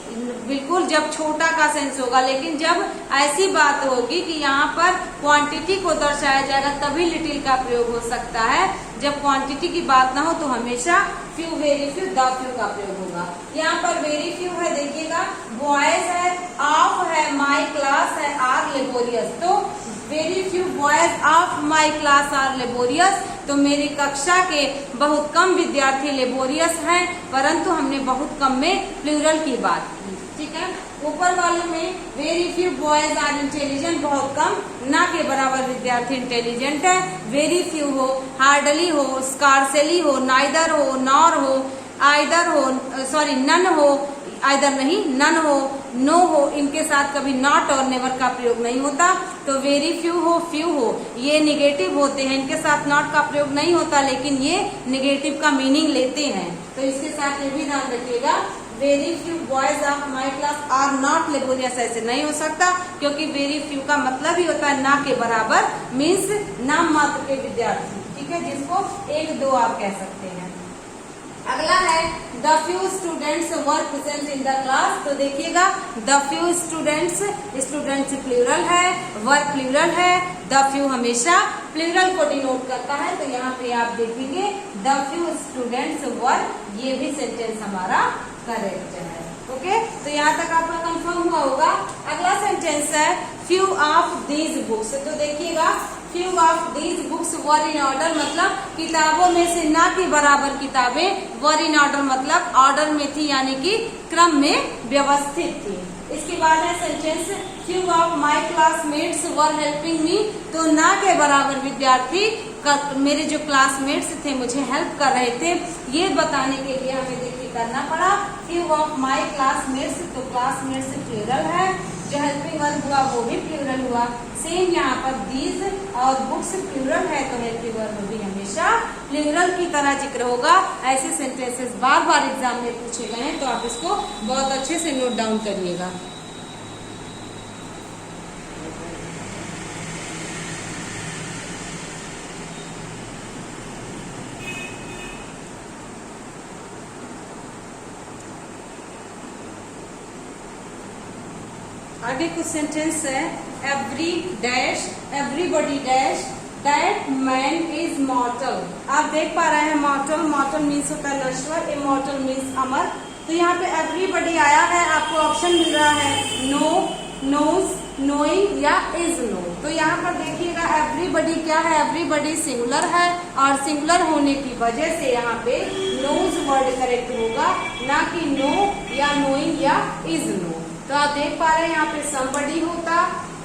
बिल्कुल जब छोटा का सेंस होगा। लेकिन जब ऐसी बात होगी कि यहाँ पर क्वांटिटी को दर्शाया जाएगा तभी लिटिल का प्रयोग हो सकता है। जब क्वांटिटी की बात ना हो तो हमेशा few, very few, the few का प्रयोग होगा। यहाँ पर वेरी फ्यू है, देखिएगा बॉयज है, ऑफ है, माई क्लास है, आर लेबोरियस। तो very few boys of my class are laborious, तो मेरी कक्षा के बहुत कम विद्यार्थी लेबोरियस हैं, परंतु हमने बहुत कम में प्लूरल की बात की। ठीक है। ऊपर वाले में very few boys are intelligent, बहुत कम, ना के बराबर विद्यार्थी इंटेलिजेंट है। वेरी फ्यू हो, हार्डली हो, स्कार्सली हो, नाइदर हो, नॉर हो, आइदर हो, सॉरी नन हो, आइदर नहीं नन हो, नो हो, इनके साथ कभी नॉट और नेवर का प्रयोग नहीं होता। तो वेरी फ्यू हो, फ्यू हो, ये निगेटिव होते हैं, इनके साथ नॉट का प्रयोग नहीं होता, लेकिन ये निगेटिव का मीनिंग लेते हैं। तो इसके साथ ये भी ध्यान रखिएगा, very few boys of my class are not laborious, ऐसे नहीं हो सकता, क्योंकि वेरी फ्यू का मतलब ही होता है ना के बराबर, मीन्स नाम मात्र के विद्यार्थी, ठीक है, जिसको एक दो आप कह सकते हैं। अगला है the few students were present in the class. तो देखिएगा, the few students, students plural है, वर प्लूरल है, द फ्यू हमेशा प्लूरल को डिनोट करता है। तो यहाँ पे आप देखेंगे द फ्यू स्टूडेंट्स वर, ये भी सेंटेंस हमारा करेक्ट है। ओके, तो यहाँ तक आपका कंफर्म हुआ होगा। अगला सेंटेंस है फ्यू ऑफ दीज बुक्स। तो देखिएगा, few of these books were in order, मतलब किताबों में से ना के बराबर किताबें, वर इन ऑर्डर मतलब ऑर्डर में थी, यानी कि क्रम में व्यवस्थित थी। इसके बाद है sentence few of my classmates were helping me. तो ना के बराबर विद्यार्थी, मेरे जो क्लासमेट्स थे मुझे हेल्प कर रहे थे, ये बताने के लिए हमें देखिए करना पड़ा फ्यू ऑफ माई क्लासमेट्स। तो क्लासमेट्स प्लूरल है, जो हेल्पिंग वर्ब हुआ वो भी प्लूरल हुआ। सेम यहाँ पर दीज और बुक्स प्लूरल है, तो हेल्पिंग वर्ब भी हमेशा प्लूरल की तरह जिक्र होगा। ऐसे सेंटेंसेस बार बार एग्जाम में पूछे गए हैं, तो आप इसको बहुत अच्छे से नोट डाउन करिएगा। आगे कुछ सेंटेंस है, every dash, everybody dash, that man is मॉर्टल। आप देख पा रहे हैं मॉर्टल, मॉर्टल मीन्स होता है नश्वर, इमॉर्टल मीन्स अमर। तो यहाँ पे एवरीबॉडी आया है, आपको ऑप्शन मिल रहा है नो, नोज, नोइंग या इज नो। तो यहाँ पर देखिएगा एवरीबॉडी क्या है, एवरीबॉडी सिंगुलर है, और सिंगुलर होने की वजह से यहाँ पे नोज वर्ड करेक्ट होगा, ना कि नो या नोइंग या इज नो। तो आप देख पा रहे हैं यहाँ पे समबडी होता,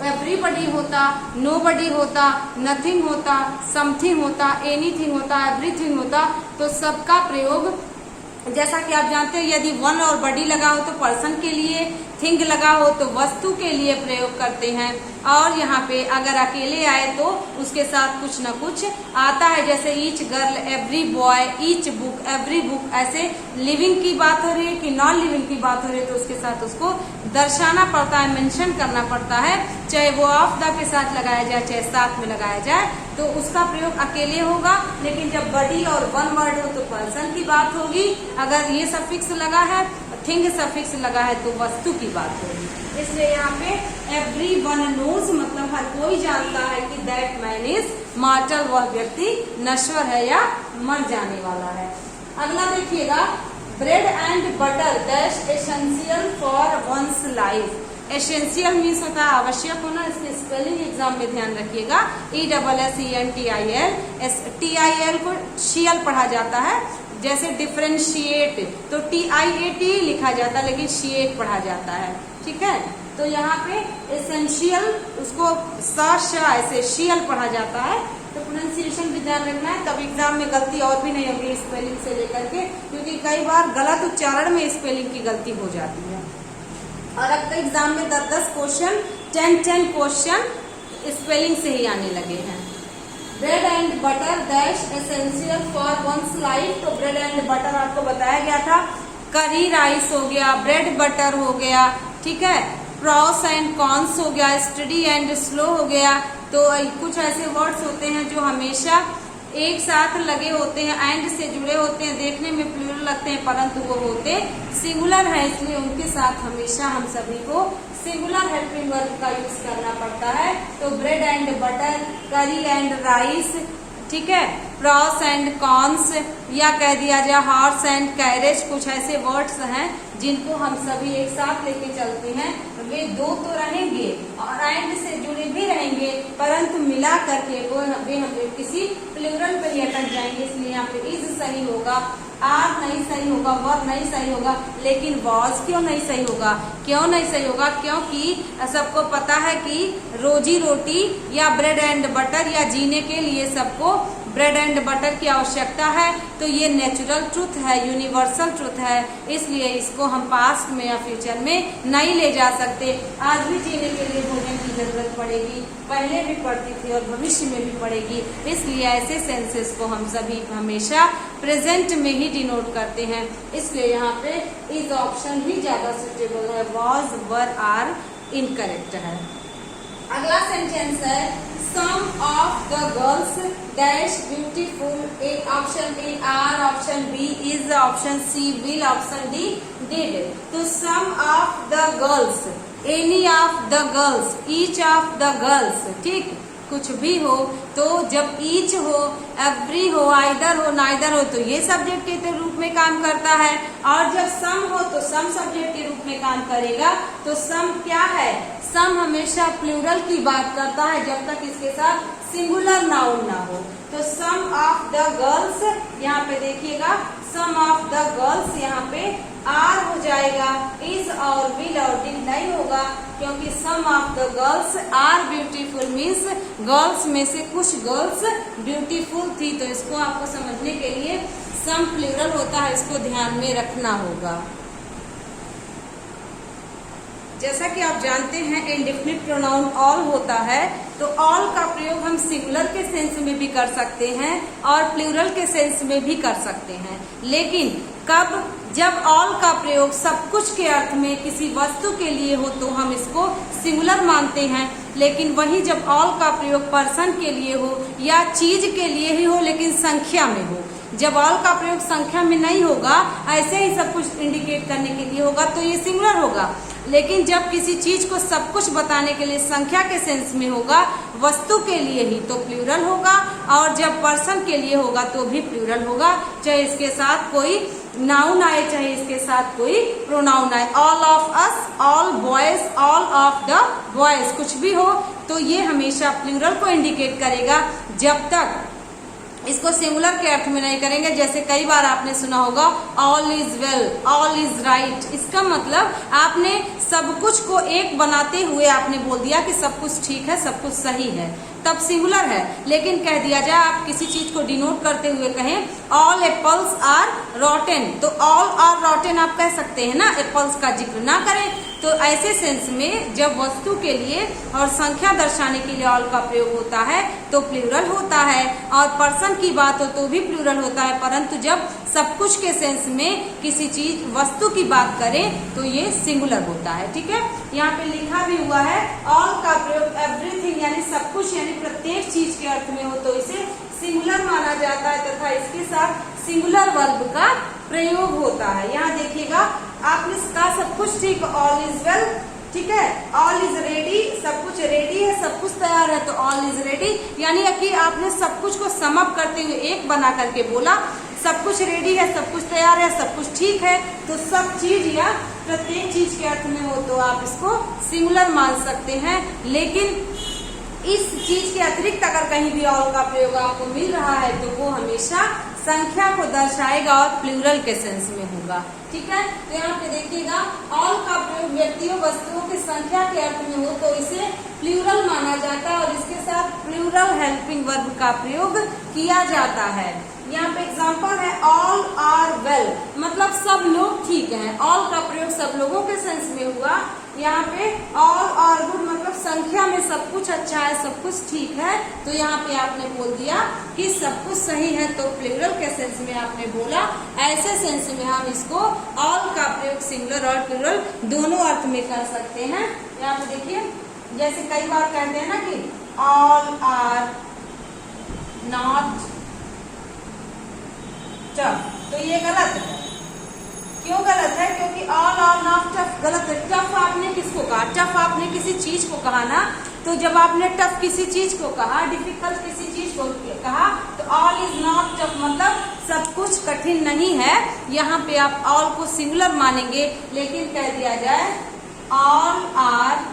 एवरीबडी होता, नोबडी होता, नथिंग होता, समथिंग होता, एनीथिंग होता, एवरीथिंग होता। तो सबका प्रयोग, जैसा कि आप जानते हैं, यदि वन और बडी लगा हो तो पर्सन के लिए, थिंग लगा हो तो वस्तु के लिए प्रयोग करते हैं, और यहाँ पे अगर अकेले आए तो उसके साथ कुछ न कुछ आता है, जैसे each girl, every boy, each book, every book. ऐसे लिविंग की बात हो रही है कि नॉन लिविंग की बात हो रही है, तो उसके साथ उसको दर्शाना पड़ता है, मेंशन करना पड़ता है, चाहे वो ऑफ द के साथ लगाया जाए, चाहे साथ में लगाया जाए, तो उसका प्रयोग अकेले होगा। लेकिन जब बडी और वन वर्ड हो तो पर्सन की बात होगी, अगर ये सफिक्स लगा है, थिंग सफिक्स लगा है, तो वस्तु की बात होगी। इसलिए यहाँ पे एवरी वन नोज मतलब हर कोई जानता है कि दैट मैन इज मॉर्टल, वह व्यक्ति नश्वर है या मर जाने वाला है। अगला देखिएगा, bread and butter dash essential for one's life. Essential means होता है आवश्यक होना, इसके स्पेलिंग एग्जाम में ध्यान रखिएगा, ESSENTIAL, TIL को शियल पढ़ा जाता है, जैसे डिफरेंशिएट तो TIAT लिखा जाता है, लेकिन शिएट पढ़ा जाता है, ठीक है। तो यहाँ पे एसेंशियल, उसको ऐसे शियल पढ़ा जाता है, तो प्रोनाउंसिएशन भी ध्यान रखना है, तब एग्जाम में गलती और भी नहीं होगी स्पेलिंग से लेकर के, क्योंकि कई बार गलत उच्चारण में स्पेलिंग की गलती हो जाती है। और अब तो एग्जाम में 10 क्वेश्चन, 10 क्वेश्चन स्पेलिंग से ही आने लगे हैं। Bread and butter dash essential for one's life. तो ब्रेड एंड बटर आपको बताया गया था, करी राइस हो गया, ब्रेड बटर हो गया, ठीक है, प्रॉस एंड कॉन्स हो गया, स्टडी एंड स्लो हो गया। तो कुछ ऐसे वर्ड्स होते हैं जो हमेशा एक साथ लगे होते हैं, एंड से जुड़े होते हैं, देखने में प्लूरल लगते हैं, परंतु वो होते सिंगुलर है, इसलिए उनके साथ हमेशा हम सभी को सिंगुलर हेल्पिंग वर्ब का यूज करना पड़ता है। तो ब्रेड एंड बटर, करी एंड राइस, ठीक है, प्रॉस एंड कॉन्स, या कह दिया जाए हॉर्स एंड कैरेज, कुछ ऐसे वर्ड्स हैं जिनको हम सभी एक साथ लेके चलते हैं। वे दो तो रहेंगे और एंड से जुड़े भी रहेंगे, परंतु मिला करके वे हम किसी प्लूरल पे ही अटक जाएंगे। इसलिए यहाँ पे इज सही होगा, आर नहीं सही होगा, वर नहीं सही होगा, लेकिन वॉज क्यों नहीं सही होगा? क्यों नहीं सही होगा? क्योंकि सबको पता है कि रोजी रोटी या ब्रेड एंड बटर या जीने के लिए सबको ब्रेड एंड बटर की आवश्यकता है। तो ये नेचुरल ट्रूथ है, यूनिवर्सल ट्रूथ है, इसलिए इसको हम पास्ट में या फ्यूचर में नहीं ले जा सकते। आज भी जीने के लिए भोजन की जरूरत पड़ेगी, पहले भी पड़ती थी और भविष्य में भी पड़ेगी। इसलिए ऐसे सेंसेस को हम सभी हमेशा प्रेजेंट में ही डिनोट करते हैं। इसलिए यहाँ पे इस ऑप्शन भी ज्यादा सुटेबल है, वॉज वर आर इनकरेक्ट है। अगला सेंटेंस है some of the girls dash beautiful, option A are, option B is, option C will, option D did. तो some of the girls, any of the girls, each of the girls, ठीक, कुछ भी हो तो जब each हो, every हो, either हो, नाइदर हो तो ये सब्जेक्ट के रूप में काम करता है, और जब सम हो तो सम सब्जेक्ट के रूप में काम करेगा। तो सम क्या है? सम हमेशा प्लूरल की बात करता है जब तक इसके साथ सिंगुलर नाउन ना हो। तो सम ऑफ द गर्ल्स, यहाँ पे देखिएगा सम ऑफ द गर्ल्स यहाँ पे आर हो जाएगा, इज और विल और डिड नहीं होगा, क्योंकि some of the girls are beautiful means girls में से कुछ गर्ल्स ब्यूटीफुल थी। तो इसको आपको समझने के लिए सम प्लूरल होता है, इसको ध्यान में रखना होगा। जैसा कि आप जानते हैं इंडेफिनिट प्रोनाउन ऑल होता है, तो ऑल का प्रयोग हम सिंगुलर के सेंस में भी कर सकते हैं और प्लूरल के सेंस में भी कर सकते हैं। लेकिन कब? जब ऑल का प्रयोग सब कुछ के अर्थ में किसी वस्तु के लिए हो तो हम इसको सिंगुलर मानते हैं, लेकिन वही जब ऑल का प्रयोग पर्सन के लिए हो या चीज के लिए ही हो लेकिन संख्या में हो, जब ऑल का प्रयोग संख्या में नहीं होगा, ऐसे ही सब कुछ इंडिकेट करने के लिए होगा तो ये सिंगुलर होगा। लेकिन जब किसी चीज को सब कुछ बताने के लिए संख्या के सेंस में होगा, वस्तु के लिए ही, तो प्लूरल होगा, और जब पर्सन के लिए होगा तो भी प्लूरल होगा, चाहे इसके साथ कोई नाउन आए चाहे इसके साथ कोई प्रोनाउन आए। All of us, all boys, all of the boys, कुछ भी हो तो ये हमेशा प्लूरल को इंडिकेट करेगा जब तक इसको सिंगुलर के अर्थ में नहीं करेंगे। जैसे कई बार आपने सुना होगा all is well, all is right, इसका मतलब आपने सब कुछ को एक बनाते हुए आपने बोल दिया कि सब कुछ ठीक है, सब कुछ सही है, तब सिंगुलर है। लेकिन कह दिया जाए आप किसी चीज को डिनोट करते हुए कहें ऑल एप्पल्स आर रॉटेन, तो ऑल आर रॉटेन आप कह सकते हैं ना, एप्पल्स का जिक्र ना करें। तो ऐसे सेंस में जब वस्तु के लिए और संख्या दर्शाने के लिए ऑल का प्रयोग होता है तो प्लूरल होता है, और पर्सन की बात हो तो भी प्लूरल होता है, परंतु जब सब कुछ के सेंस में किसी चीज वस्तु की बात करें तो ये सिंगुलर होता है। ठीक है, यहाँ पे लिखा भी हुआ है ऑल का प्रयोग एवरीथिंग यानी सब कुछ यानी प्रत्येक चीज के अर्थ में हो तो इसे सिंगुलर माना जाता है, तथा इसके साथ सिंगुलर वर्ब का प्रयोग होता है। यहाँ देखिएगा आपने कहा सब कुछ ठीक, ऑल इज वेल, ठीक है, ऑल इज रेडी, सब कुछ रेडी है, सब कुछ तैयार है, तो ऑल इज रेडी, यानी कि आपने सब कुछ को सम अप करते हुए एक बना करके बोला सब कुछ रेडी है, सब कुछ तैयार है, सब कुछ ठीक है। तो सब चीज या प्रत्येक चीज के अर्थ में हो तो आप इसको सिंगुलर मान सकते हैं, लेकिन इस चीज के अतिरिक्त अगर कहीं भी ऑल का प्रयोग आपको मिल रहा है तो वो हमेशा संख्या को दर्शाएगा और प्लूरल के सेंस में होगा। ठीक है, तो यहाँ पे देखिएगा ऑल का प्रयोग व्यक्तियों वस्तुओं की संख्या के अर्थ में हो तो इसे प्लूरल माना जाता है और इसके साथ प्लूरल हेल्पिंग वर्ब का प्रयोग किया जाता है। यहाँ पे एग्जाम्पल है ऑल आर वेल, मतलब सब लोग ठीक हैं। ऑल का प्रयोग सब लोगों के सेंस में हुआ। यहाँ पे ऑल आर गुड मतलब संख्या में सब कुछ अच्छा है, सब कुछ ठीक है, तो यहाँ पे आपने बोल दिया कि सब कुछ सही है, तो प्लूरल के सेंस में आपने बोला। ऐसे सेंस में हम इसको ऑल का प्रयोग सिंगुलर और प्लूरल दोनों अर्थ में कर सकते हैं। यहाँ पे देखिए जैसे कई बार कहते हैं ना कि ऑल आर नॉट टफ, तो ये गलत है। क्यों गलत है? क्योंकि ऑल आर नॉट टफ गलत है। टफ आपने किसको कहा? टफ आपने किसी चीज को कहा ना, तो जब आपने टफ किसी चीज को कहा, डिफिकल्ट किसी चीज को कहा, तो ऑल इज नॉट टफ मतलब सब कुछ कठिन नहीं है। यहाँ पे आप ऑल को सिंगुलर मानेंगे, लेकिन कह दिया जाए ऑल आर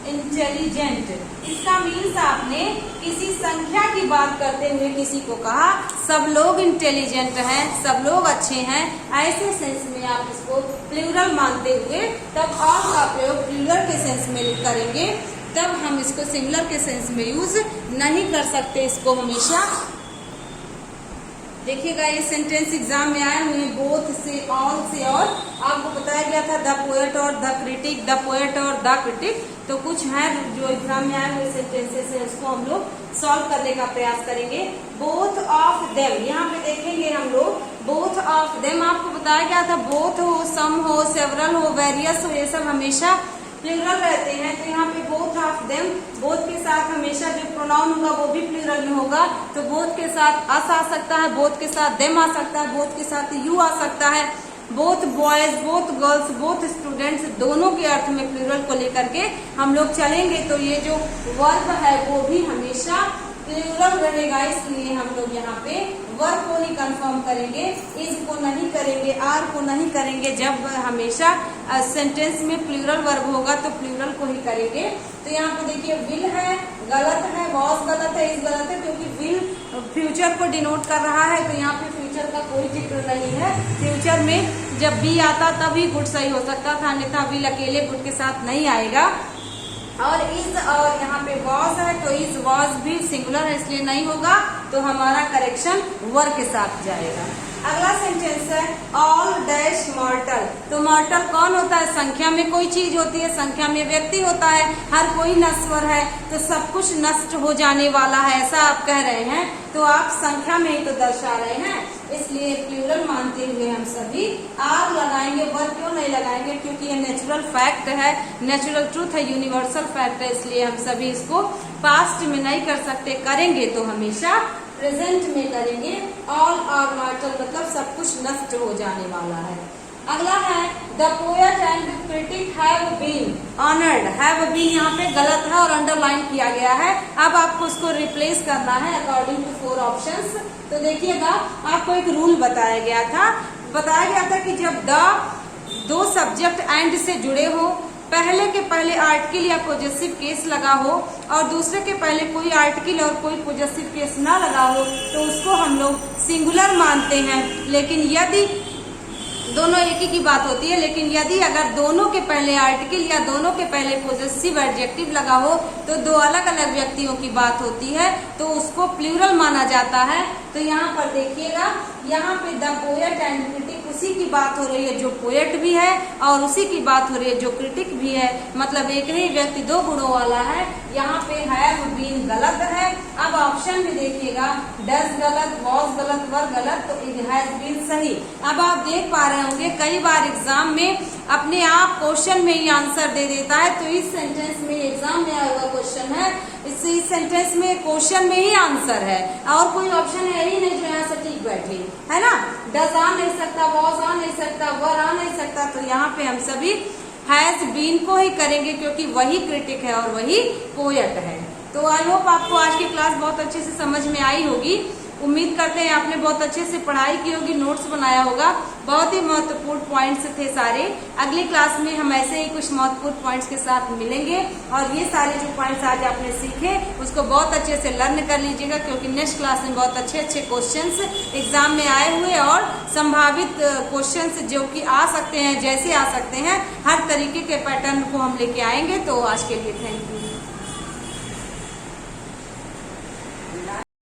इंटेलिजेंट। इसका मीन्स आपने किसी संख्या की बात करते हुए किसी को कहा सब लोग इंटेलिजेंट हैं, सब लोग अच्छे हैं, ऐसे सेंस में आप इसको प्लूरल मानते हुए तब ऑल का प्रयोग प्लूरल के सेंस में करेंगे, तब हम इसको सिंगुलर के सेंस में यूज नहीं कर सकते इसको हमेशा। देखिएगा ये सेंटेंस एग्जाम में आए हुए बोथ से, ऑल से, और आपको बताया गया था द पोएट और द क्रिटिक, द पोएट और द क्रिटिक। तो कुछ है जो एग्जाम में आए हुए सेंटेंसेस है उसको हम लोग सॉल्व करने का प्रयास करेंगे। बोथ ऑफ देम, यहाँ पे देखेंगे हम लोग बोथ ऑफ देम, आपको बताया गया था बोथ हो, सम हो, सेवरल हो, वेरियस हो, ये सब हमेशा प्लूरल रहते हैं। तो यहाँ पे बोथ ऑफ देम, बोथ के साथ हमेशा जो प्रोनाउन होगा वो भी प्लूरल में होगा। तो बोथ के साथ अस आ सकता है, बोथ के साथ देम आ सकता है, बोथ के साथ यू आ सकता है। Both boys, both girls, both students, दोनों के अर्थ में प्लूरल को लेकर के हम लोग चलेंगे। तो ये जो वर्ब है वो भी हमेशा प्लूरल रहेगा, इसलिए हम लोग यहाँ पे वर्ब को ही कंफर्म करेंगे, इज को नहीं करेंगे, आर को नहीं करेंगे। जब हमेशा सेंटेंस में प्लूरल वर्ब होगा तो प्लूरल को ही करेंगे। तो यहाँ पे देखिए विल है, गलत है, वॉज गलत है, इज गलत है, क्योंकि विल फ्यूचर को डिनोट कर रहा है। तो यहाँ पे फ्यूचर का कोई जिक्र नहीं है। फ्यूचर में जब बी आता तभी गुड सही हो सकता था, अन्यथा विल अकेले गुड के साथ नहीं आएगा। और इज और यहाँ पे वॉज है तो इज वॉज भी सिंगुलर है इसलिए नहीं होगा, तो हमारा करेक्शन वर के साथ जाएगा। अगला सेंटेंस है ऑल डैश मॉर्टल। तो मॉर्टल कौन होता है? संख्या में कोई चीज होती है, संख्या में व्यक्ति होता है, हर कोई नश्वर है, तो सब कुछ नष्ट हो जाने वाला है, ऐसा आप कह रहे हैं। तो आप संख्या में ही तो दर्शा रहे हैं, इसलिए प्लूरल मानते हुए हम सभी आर लगाएंगे। वर क्यों नहीं लगाएंगे? क्योंकि ये नेचुरल फैक्ट है, नेचुरल ट्रूथ है, यूनिवर्सल फैक्ट है, इसलिए हम सभी इसको पास्ट में नहीं कर सकते, करेंगे तो हमेशा प्रेजेंट में करेंगे। ऑल आर मॉर्टल मतलब सब कुछ नष्ट हो जाने वाला है। अगला है the poet and the critic have been honoured. Have been यहाँ पे गलत है और अंडरलाइन किया गया है। अब आपको उसको रिप्लेस करना है अकॉर्डिंग टू 4 ऑप्शंस। तो देखिएगा आपको एक रूल बताया गया था कि जब द दो सब्जेक्ट एंड से जुड़े हो, पहले के पहले आर्टिकल या पोजेसिव केस लगा हो और दूसरे के पहले कोई आर्टिकल और कोई पोजेसिव केस ना लगा हो, तो उसको हम लोग सिंगुलर मानते हैं। लेकिन यदि दोनों एक ही की बात होती है, लेकिन यदि अगर दोनों के पहले आर्टिकल या दोनों के पहले पोजेसिव एडजेक्टिव लगा हो तो दो अलग अलग व्यक्तियों की बात होती है, तो उसको प्लूरल माना जाता है। तो यहाँ पर देखिएगा, यहाँ पे द पोएट एंड क्रिटिक, उसी की बात हो रही है जो पोएट भी है और उसी की बात हो रही है जो क्रिटिक भी है, मतलब एक ही व्यक्ति दो गुणों वाला है। यहाँ पे हैव बीन गलत है। अब ऑप्शन में देखिएगा, डज गलत, वॉज गलत, वर गलत, तो हैज बीन सही। अब आप देख पा रहे होंगे कई बार एग्जाम में अपने आप क्वेश्चन में ही आंसर दे देता है। तो इस सेंटेंस में एग्जाम में आया हुआ क्वेश्चन है, इस सेंटेंस में क्वेश्चन में ही आंसर है और कोई ऑप्शन है ही नहीं जो यहाँ से ठीक बैठे, है ना। डज आ नहीं सकता, वॉज आ नहीं सकता, वर आ नहीं सकता। तो यहाँ पे हम सभी हैज बीन को ही करेंगे क्योंकि वही क्रिटिक है और वही पोएट है। तो आई होप आपको आज की क्लास बहुत अच्छे से समझ में आई होगी। उम्मीद करते हैं आपने बहुत अच्छे से पढ़ाई की होगी, नोट्स बनाया होगा। बहुत ही महत्वपूर्ण पॉइंट्स थे सारे। अगली क्लास में हम ऐसे ही कुछ महत्वपूर्ण पॉइंट्स के साथ मिलेंगे और ये सारे जो पॉइंट्स आज आपने सीखे उसको बहुत अच्छे से लर्न कर लीजिएगा, क्योंकि नेक्स्ट क्लास में बहुत अच्छे अच्छे क्वेश्चंस एग्जाम में आए हुए और संभावित क्वेश्चंस जो कि आ सकते हैं, जैसे आ सकते हैं, हर तरीके के पैटर्न को हम लेके आएंगे। तो आज के लिए थैंक यू।